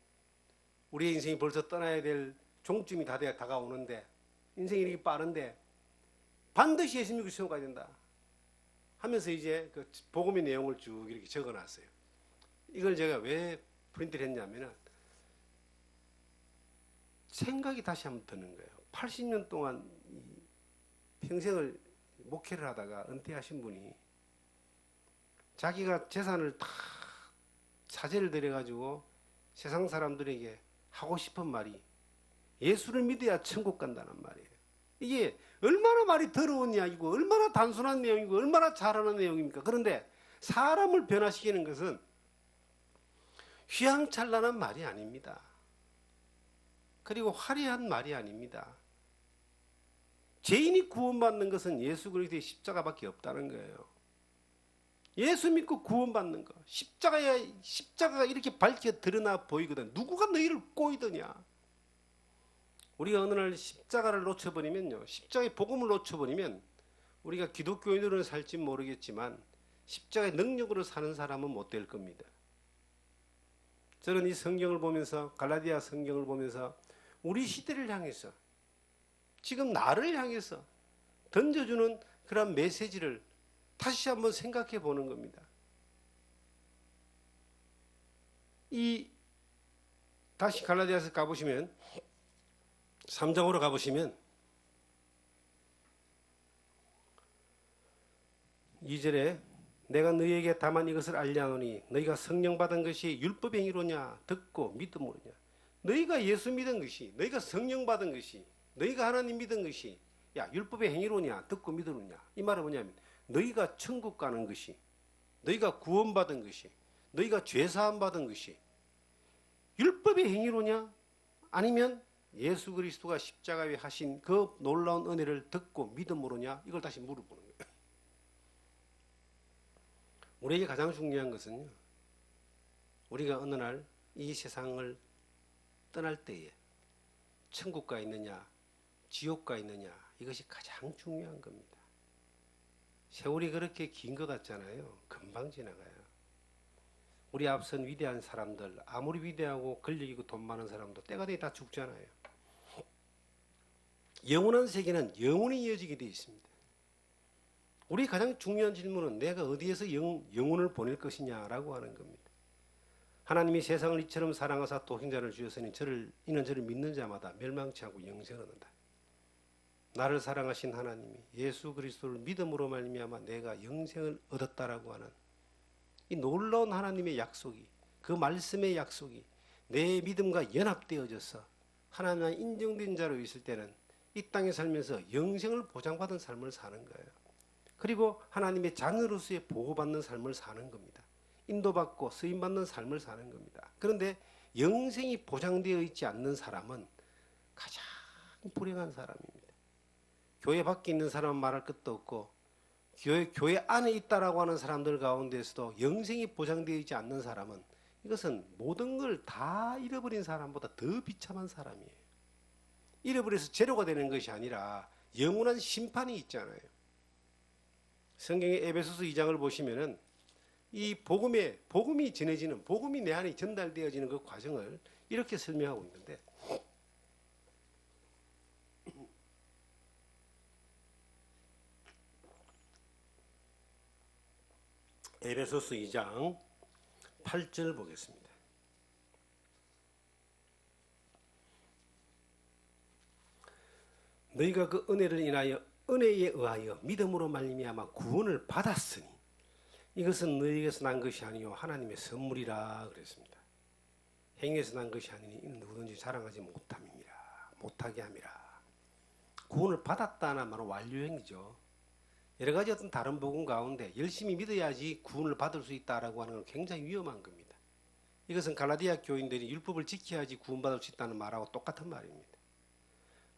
우리의 인생이 벌써 떠나야 될 종쯤이 다가오는데, 인생이 이렇게 빠른데 반드시 예수 믿고 천국 가야 된다 하면서 이제 그 복음의 내용을 쭉 이렇게 적어놨어요. 이걸 제가 왜 프린트를 했냐면은 생각이 다시 한번 드는 거예요. 80년 동안 평생을 목회를 하다가 은퇴하신 분이 자기가 재산을 다 사재를 들여가지고 세상 사람들에게 하고 싶은 말이 예수를 믿어야 천국 간다는 말이에요. 이게 얼마나 말이 더러운 이야기고 얼마나 단순한 내용이고 얼마나 잘하는 내용입니까? 그런데 사람을 변화시키는 것은 휘황찬란한 말이 아닙니다. 그리고 화려한 말이 아닙니다. 죄인이 구원받는 것은 예수 그리스도의 십자가밖에 없다는 거예요. 예수 믿고 구원받는 거, 십자가가 이렇게 밝게 드러나 보이거든. 누구가 너희를 꼬이더냐? 우리가 어느 날 십자가를 놓쳐버리면요, 십자가의 복음을 놓쳐버리면 우리가 기독교인으로는 살지 모르겠지만 십자가의 능력으로 사는 사람은 못 될 겁니다. 저는 이 성경을 보면서, 갈라디아 성경을 보면서 우리 시대를 향해서, 지금 나를 향해서 던져주는 그런 메시지를 다시 한번 생각해 보는 겁니다. 다시 갈라디아서 가보시면 3장으로 가보시면 2절에 내가 너희에게 다만 이것을 알려하노니 너희가 성령 받은 것이 율법의 행위로냐 듣고 믿음으로냐. 너희가 예수 믿은 것이, 너희가 성령 받은 것이, 너희가 하나님 믿은 것이 율법의 행위로냐 듣고 믿으느냐. 이 말은 뭐냐면 너희가 천국 가는 것이, 너희가 구원받은 것이, 너희가 죄사함 받은 것이 율법의 행위로냐 아니면 예수 그리스도가 십자가에 하신 그 놀라운 은혜를 듣고 믿음으로냐. 이걸 다시 물어보는 거예요. 우리에게 가장 중요한 것은요, 우리가 어느 날 이 세상을 떠날 때에 천국 가 있느냐 지옥 가 있느냐, 이것이 가장 중요한 겁니다. 세월이 그렇게 긴 것 같잖아요. 금방 지나가요. 우리 앞선 위대한 사람들, 아무리 위대하고 권력 있고 돈 많은 사람도 때가 되면 다 죽잖아요. 영원한 세계는 영원히 이어지게 되어 있습니다. 우리 가장 중요한 질문은 내가 어디에서 영혼을 보낼 것이냐라고 하는 겁니다. 하나님이 세상을 이처럼 사랑하사 독생자를 주셨으니 이는 저를 믿는 자마다 멸망치 않고 영생을 얻는다. 나를 사랑하신 하나님이 예수 그리스도를 믿음으로 말미암아 내가 영생을 얻었다라고 하는 이 놀라운 하나님의 약속이, 그 말씀의 약속이 내 믿음과 연합되어져서 하나님의 인정된 자로 있을 때는 이 땅에 살면서 영생을 보장받은 삶을 사는 거예요. 그리고 하나님의 자녀로서의 보호받는 삶을 사는 겁니다. 인도받고 쓰임받는 삶을 사는 겁니다. 그런데 영생이 보장되어 있지 않는 사람은 가장 불행한 사람입니다. 교회 밖에 있는 사람은 말할 것도 없고 교회 안에 있다라고 하는 사람들 가운데서도 영생이 보장되어 있지 않는 사람은, 이것은 모든 걸 다 잃어버린 사람보다 더 비참한 사람이에요. 잃어버려서 제로가 되는 것이 아니라 영원한 심판이 있잖아요. 성경의 에베소서 2장을 보시면은 이 복음이 전해지는, 복음이 내 안에 전달되어지는 그 과정을 이렇게 설명하고 있는데, 에베소서 2장 8절 보겠습니다. 너희가 그 은혜를 인하여 은혜에 의하여 믿음으로 말미암아 구원을 받았으니 이것은 너희에게서 난 것이 아니요 하나님의 선물이라 그랬습니다. 행위에서 난 것이 아니니 이는 누구든지 자랑하지 못하게 함이라. 구원을 받았다는 말은 완료행위죠. 여러 가지 어떤 다른 복음 가운데 열심히 믿어야지 구원을 받을 수 있다라고 하는 건 굉장히 위험한 겁니다. 이것은 갈라디아 교인들이 율법을 지켜야지 구원받을 수 있다는 말하고 똑같은 말입니다.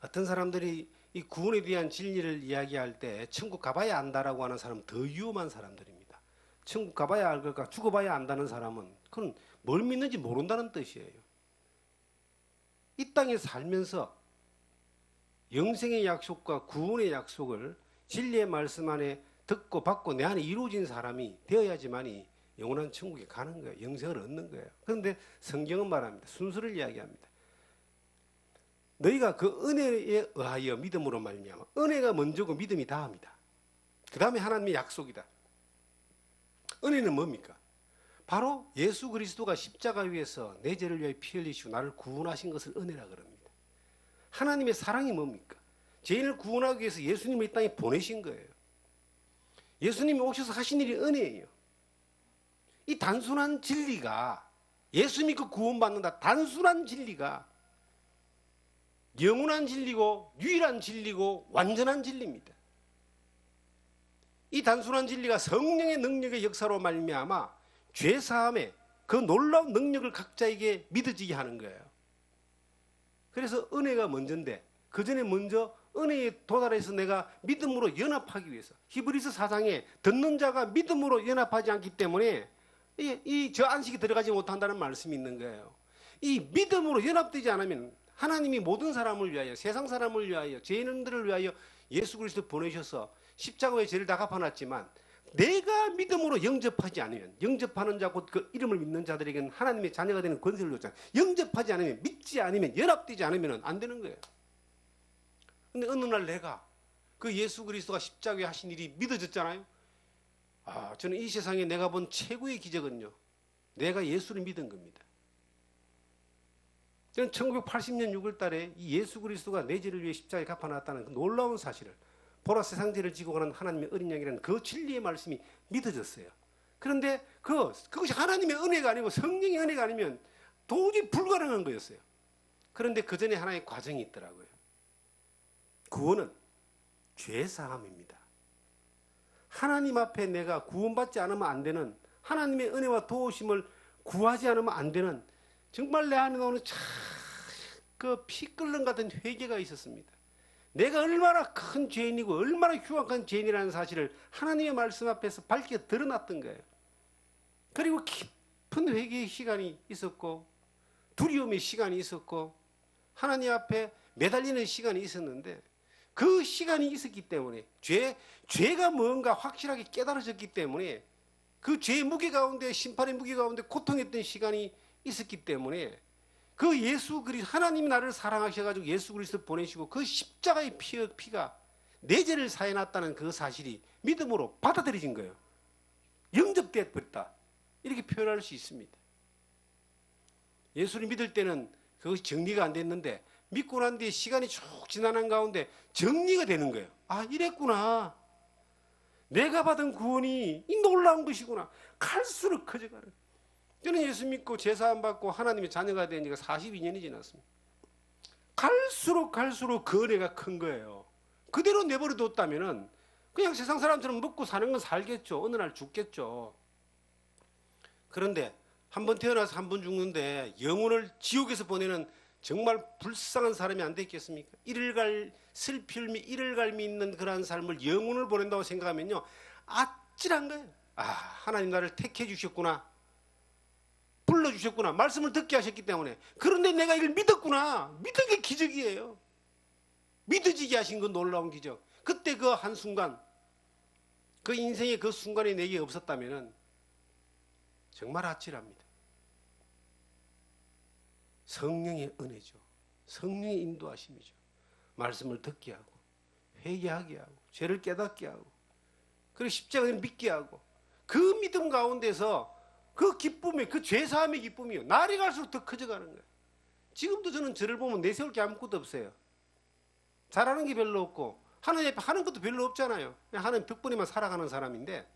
어떤 사람들이 이 구원에 대한 진리를 이야기할 때 천국 가봐야 안다라고 하는 사람은 더 위험한 사람들입니다. 천국 가봐야 알까 죽어봐야 안다는 사람은 그건 뭘 믿는지 모른다는 뜻이에요. 이 땅에 살면서 영생의 약속과 구원의 약속을 진리의 말씀 안에 듣고 받고 내 안에 이루어진 사람이 되어야지만이 영원한 천국에 가는 거예요. 영생을 얻는 거예요. 그런데 성경은 말합니다. 순서를 이야기합니다. 너희가 그 은혜에 의하여 믿음으로 말미암아. 은혜가 먼저고 믿음이 다음이다. 그 다음에 하나님의 약속이다. 은혜는 뭡니까? 바로 예수 그리스도가 십자가 위에서 내 죄를 위하여 피 흘리시고 나를 구원하신 것을 은혜라 그럽니다. 하나님의 사랑이 뭡니까? 죄인을 구원하기 위해서 예수님을 이 땅에 보내신 거예요. 예수님이 오셔서 하신 일이 은혜예요. 이 단순한 진리가 예수 믿고 구원받는다. 단순한 진리가 영원한 진리고 유일한 진리고 완전한 진리입니다. 이 단순한 진리가 성령의 능력의 역사로 말미암아 죄사함의 그 놀라운 능력을 각자에게 믿어지게 하는 거예요. 그래서 은혜가 먼저인데 그 전에 먼저 은혜에 도달해서 내가 믿음으로 연합하기 위해서 히브리서 4장에 듣는 자가 믿음으로 연합하지 않기 때문에 저 안식이 들어가지 못한다는 말씀이 있는 거예요. 이 믿음으로 연합되지 않으면 하나님이 모든 사람을 위하여 세상 사람을 위하여 죄인들을 위하여 예수 그리스도 보내셔서 십자가의 죄를 다 갚아놨지만 내가 믿음으로 영접하지 않으면 영접하는 자 곧 그 이름을 믿는 자들에게는 하나님의 자녀가 되는 권세를 줬잖아요. 영접하지 않으면 믿지 않으면 연합되지 않으면 안 되는 거예요. 근데 어느 날 내가 그 예수 그리스도가 십자가에 하신 일이 믿어졌잖아요. 저는 이 세상에 내가 본 최고의 기적은요. 내가 예수를 믿은 겁니다. 저는 1980년 6월 달에 이 예수 그리스도가 내 죄를 위해 십자가에 갚아놨다는 그 놀라운 사실을 보라 세상 죄를 지고 가는 하나님의 어린 양이라는 그 진리의 말씀이 믿어졌어요. 그런데 그것이 하나님의 은혜가 아니고 성령의 은혜가 아니면 도저히 불가능한 거였어요. 그런데 그 전에 하나의 과정이 있더라고요. 구원은 죄사함입니다. 하나님 앞에 내가 구원받지 않으면 안 되는 하나님의 은혜와 도우심을 구하지 않으면 안 되는 정말 내 안에 나오는 그 피 끓는 같은 회개가 있었습니다. 내가 얼마나 큰 죄인이고 얼마나 흉악한 죄인이라는 사실을 하나님의 말씀 앞에서 밝게 드러났던 거예요. 그리고 깊은 회개의 시간이 있었고 두려움의 시간이 있었고 하나님 앞에 매달리는 시간이 있었는데 그 시간이 있었기 때문에 죄가 뭔가 확실하게 깨달아졌기 때문에 그 죄의 무게 가운데 심판의 무게 가운데 고통했던 시간이 있었기 때문에 그 예수 그리스도 하나님이 나를 사랑하셔가지고 예수 그리스도 보내시고 그 십자가의 피가 내 죄를 사해놨다는 그 사실이 믿음으로 받아들여진 거예요. 영접되어 버렸다. 이렇게 표현할 수 있습니다. 예수를 믿을 때는 그것이 정리가 안 됐는데 믿고 난 뒤에 시간이 쭉 지나는 가운데 정리가 되는 거예요. 이랬구나. 내가 받은 구원이 이 놀라운 것이구나. 갈수록 커져가는. 저는 예수 믿고 제사함 받고 하나님의 자녀가 된 지가 42년이 지났습니다. 갈수록 그 은혜가 큰 거예요. 그대로 내버려 뒀다면은 그냥 세상 사람처럼 먹고 사는 건 살겠죠. 어느 날 죽겠죠. 그런데 한 번 태어나서 한 번 죽는데 영혼을 지옥에서 보내는 정말 불쌍한 사람이 안 되겠습니까? 슬픔이 이를갈미 있는 그러한 삶을 영혼을 보낸다고 생각하면요. 아찔한 거예요. 하나님 나를 택해 주셨구나. 불러주셨구나. 말씀을 듣게 하셨기 때문에. 그런데 내가 이걸 믿었구나. 믿은 게 기적이에요. 믿어지게 하신 건 놀라운 기적. 그때 그 한순간 그 인생의 그 순간이 내게 없었다면 정말 아찔합니다. 성령의 은혜죠. 성령의 인도하심이죠. 말씀을 듣게 하고 회개하게 하고 죄를 깨닫게 하고 그리고 십자가를 믿게 하고 그 믿음 가운데서 그 기쁨이, 그 죄사함의 기쁨이요, 날이 갈수록 더 커져가는 거예요. 지금도 저는 저를 보면 내세울 게 아무것도 없어요. 잘하는 게 별로 없고 하나님 앞에 하는 것도 별로 없잖아요. 그냥 하나님 덕분에만 살아가는 사람인데,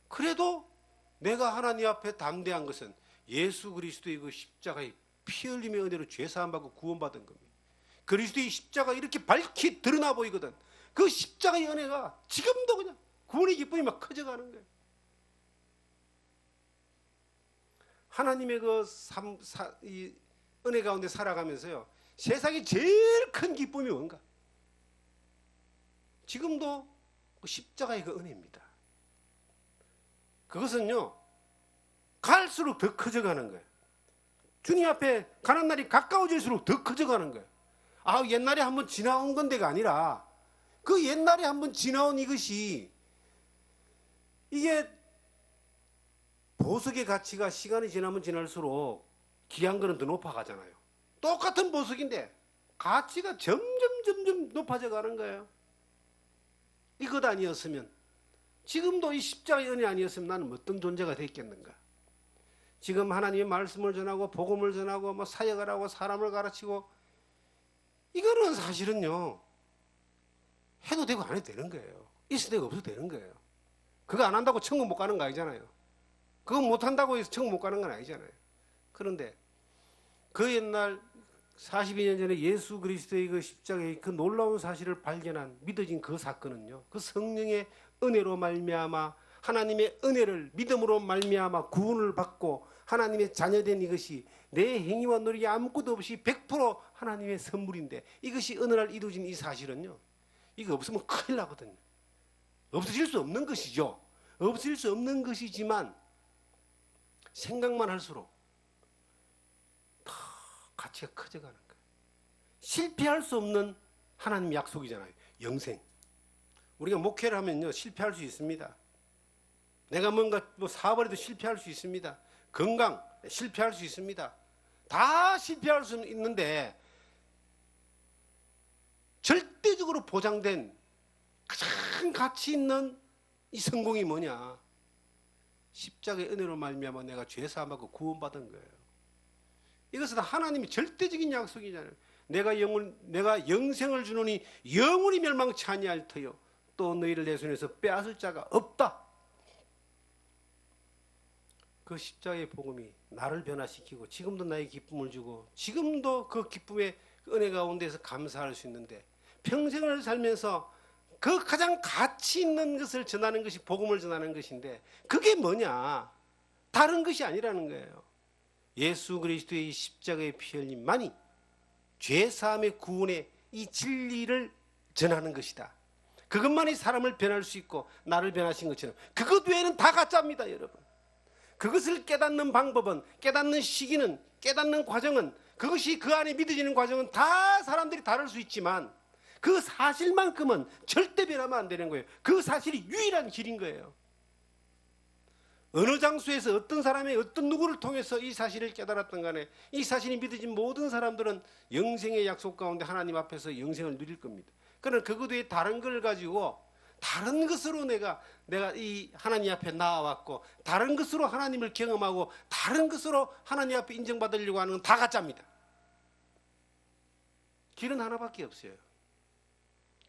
그래도 내가 하나님 앞에 담대한 것은 예수 그리스도의 그 십자가의 피 흘림의 은혜로 죄사함 받고 구원받은 겁니다. 그리스도의 십자가 이렇게 밝히 드러나 보이거든. 그 십자가의 은혜가 지금도 그냥 구원의 기쁨이 막 커져가는 거예요. 하나님의 이 은혜 가운데 살아가면서요, 세상에 제일 큰 기쁨이 뭔가? 지금도 그 십자가의 그 은혜입니다. 그것은요, 갈수록 더 커져가는 거예요. 주님 앞에 가는 날이 가까워질수록 더 커져가는 거예요. 아, 옛날에 한번 지나온 건데가 아니라, 그 옛날에 한번 지나온 이것이, 이게 보석의 가치가 시간이 지나면 지날수록 귀한 거는 더 높아가잖아요. 똑같은 보석인데 가치가 점점 높아져 가는 거예요. 이것 아니었으면, 지금도 이 십자가의 은혜 아니었으면 나는 어떤 존재가 됐겠는가. 지금 하나님의 말씀을 전하고 복음을 전하고 뭐 사역을 하고 사람을 가르치고, 이거는 사실은요, 해도 되고 안 해도 되는 거예요. 있어도 되고 없어도 되는 거예요. 그거 안 한다고 천국 못 가는 거 아니잖아요. 그거 못 한다고 해서 천국 못 가는 건 아니잖아요. 그런데 그 옛날 42년 전에 예수 그리스도의 그 십자가의 그 놀라운 사실을 발견한, 믿어진 그 사건은요, 그 성령의 은혜로 말미암아, 하나님의 은혜를 믿음으로 말미암아 구원을 받고 하나님의 자녀된 이것이 내 행위와 노력이 아무것도 없이 100% 하나님의 선물인데, 이것이 어느 날 이루어진 이 사실은요, 이거 없으면 큰일 나거든요. 없어질 수 없는 것이죠. 없어질 수 없는 것이지만 생각만 할수록 더 가치가 커져가는 거예요. 실패할 수 없는 하나님의 약속이잖아요. 영생. 우리가 목회를 하면요, 실패할 수 있습니다. 내가 뭔가 사업을 해도 실패할 수 있습니다. 건강 실패할 수 있습니다. 다 실패할 수 있는데, 절대적으로 보장된 가장 가치 있는 이 성공이 뭐냐? 십자가의 은혜로 말미암아 내가 죄 사함 받고 구원받은 거예요. 이것은 하나님의 절대적인 약속이잖아요. 내가 영생을 주노니 영원히 멸망치 아니할 터요, 또 너희를 내 손에서 빼앗을 자가 없다. 그 십자가의 복음이 나를 변화시키고 지금도 나의 기쁨을 주고, 지금도 그 기쁨의 은혜 가운데서 감사할 수 있는데, 평생을 살면서 그 가장 가치 있는 것을 전하는 것이 복음을 전하는 것인데, 그게 뭐냐? 다른 것이 아니라는 거예요. 예수 그리스도의 십자가의 피 흘림만이 죄사함의 구원의 이 진리를 전하는 것이다. 그것만이 사람을 변할 수 있고 나를 변하신 것처럼, 그것 외에는 다 가짜입니다, 여러분. 그것을 깨닫는 방법은, 깨닫는 시기는, 깨닫는 과정은, 그것이 그 안에 믿어지는 과정은 다 사람들이 다를 수 있지만, 그 사실만큼은 절대 변하면 안 되는 거예요. 그 사실이 유일한 길인 거예요. 어느 장소에서 어떤 사람의 어떤 누구를 통해서 이 사실을 깨달았던 간에, 이 사실이 믿어진 모든 사람들은 영생의 약속 가운데 하나님 앞에서 영생을 누릴 겁니다. 그러나 그것 외에 다른 걸 가지고, 다른 것으로 내가 이 하나님 앞에 나와왔고, 다른 것으로 하나님을 경험하고, 다른 것으로 하나님 앞에 인정받으려고 하는 건 다 가짜입니다. 길은 하나밖에 없어요.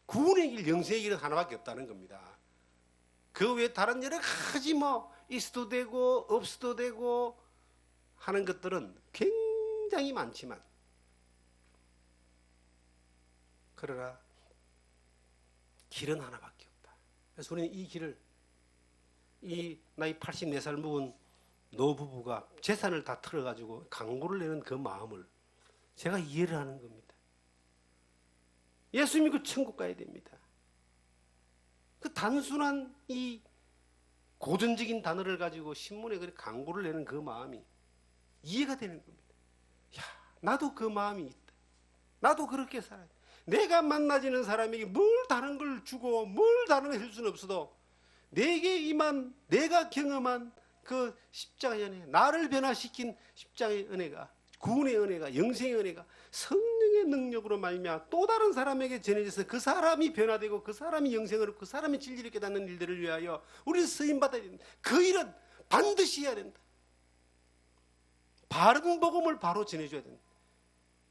구원의 길, 영생의 길은 하나밖에 없다는 겁니다. 그 외에 다른 여러 가지 있어도 되고 없어도 되고 하는 것들은 굉장히 많지만, 그러나 길은 하나밖에 없다. 그래서 우리는 이 길을, 이 나이 84살 먹은 노부부가 재산을 다 털어가지고 강구를 내는 그 마음을 제가 이해를 하는 겁니다. 예수 믿고 천국 가야 됩니다. 그 단순한 이 고전적인 단어를 가지고 신문에 그렇게 강구를 내는 그 마음이 이해가 되는 겁니다. 야, 나도 그 마음이 있다. 나도 그렇게 살아야 돼. 내가 만나지는 사람에게 뭘 다른 걸 주고 뭘 다른 걸 할 수는 없어도, 내게 임한, 내가 경험한 그 십자가의 은혜, 나를 변화시킨 십자가의 은혜가, 구원의 은혜가, 영생의 은혜가 성령의 능력으로 말미암아 또 다른 사람에게 전해져서 그 사람이 변화되고 그 사람이 영생을 얻고 그 사람이 진리를 깨닫는 일들을 위하여 우리 쓰임 받아야 된다. 그 일은 반드시 해야 된다. 바른 복음을 바로 전해줘야 된다.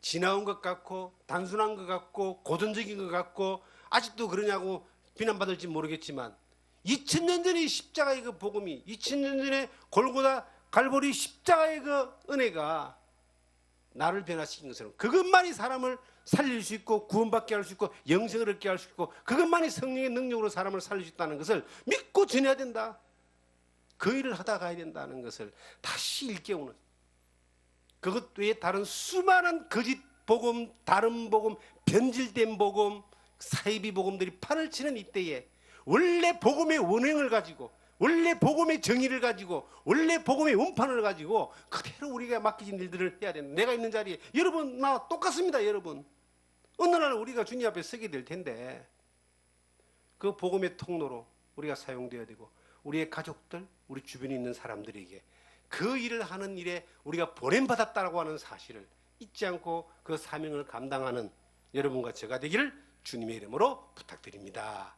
지나온 것 같고 단순한 것 같고 고전적인 것 같고 아직도 그러냐고 비난받을지 모르겠지만 2000년 전의 십자가의 그 복음이 2000년 전에 골고다 갈보리 십자가의 그 은혜가 나를 변화시킨 것처럼 그것만이 사람을 살릴 수 있고 구원받게 할 수 있고 영생을 얻게 할 수 있고 그것만이 성령의 능력으로 사람을 살릴 수 있다는 것을 믿고 전해야 된다. 그 일을 하다 가야 된다는 것을 다시 일깨우는, 그것 외에 다른 수많은 거짓 복음, 다른 복음, 변질된 복음, 사이비 복음들이 판을 치는 이때에 원래 복음의 원행을 가지고 원래 복음의 정의를 가지고 원래 복음의 원판을 가지고 그대로 우리가 맡겨진 일들을 해야 된다. 내가 있는 자리에 여러분 나 똑같습니다. 여러분 어느 날 우리가 주님 앞에 서게 될 텐데 그 복음의 통로로 우리가 사용되어야 되고 우리의 가족들, 우리 주변에 있는 사람들에게 그 일을 하는 일에 우리가 보냄받았다고 하는 사실을 잊지 않고 그 사명을 감당하는 여러분과 제가 되기를 주님의 이름으로 부탁드립니다.